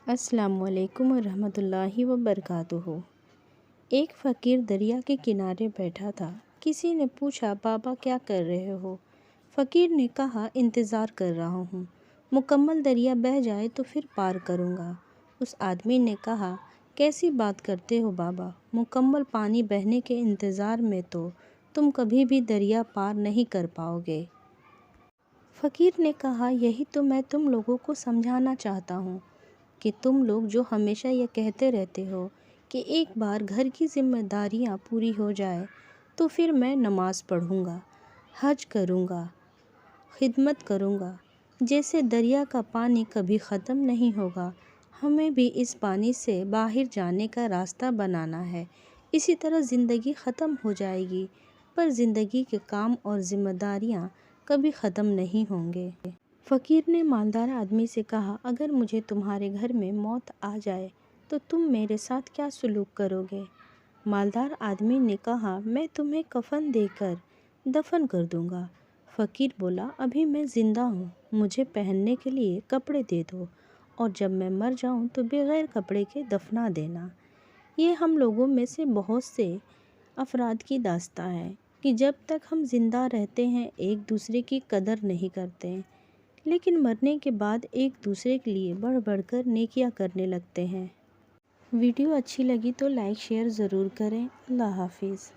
السلام علیکم ورحمۃ اللہ وبرکاتہ۔ ایک فقیر دریا کے کنارے بیٹھا تھا۔ کسی نے پوچھا، بابا کیا کر رہے ہو؟ فقیر نے کہا، انتظار کر رہا ہوں، مکمل دریا بہہ جائے تو پھر پار کروں گا۔ اس آدمی نے کہا، کیسی بات کرتے ہو بابا، مکمل پانی بہنے کے انتظار میں تو تم کبھی بھی دریا پار نہیں کر پاؤ گے۔ فقیر نے کہا، یہی تو میں تم لوگوں کو سمجھانا چاہتا ہوں کہ تم لوگ جو ہمیشہ یہ کہتے رہتے ہو کہ ایک بار گھر کی ذمہ داریاں پوری ہو جائے تو پھر میں نماز پڑھوں گا، حج کروں گا، خدمت کروں گا، جیسے دریا کا پانی کبھی ختم نہیں ہوگا، ہمیں بھی اس پانی سے باہر جانے کا راستہ بنانا ہے۔ اسی طرح زندگی ختم ہو جائے گی، پر زندگی کے کام اور ذمہ داریاں کبھی ختم نہیں ہوں گے۔ فقیر نے مالدار آدمی سے کہا، اگر مجھے تمہارے گھر میں موت آ جائے تو تم میرے ساتھ کیا سلوک کرو گے؟ مالدار آدمی نے کہا، میں تمہیں کفن دے کر دفن کر دوں گا۔ فقیر بولا، ابھی میں زندہ ہوں، مجھے پہننے کے لیے کپڑے دے دو، اور جب میں مر جاؤں تو بغیر کپڑے کے دفنا دینا۔ یہ ہم لوگوں میں سے بہت سے افراد کی داستان ہے کہ جب تک ہم زندہ رہتے ہیں ایک دوسرے کی قدر نہیں کرتے، لیکن مرنے کے بعد ایک دوسرے کے لیے بڑھ بڑھ کر نیکیاں کرنے لگتے ہیں۔ ویڈیو اچھی لگی تو لائک شیئر ضرور کریں۔ اللہ حافظ۔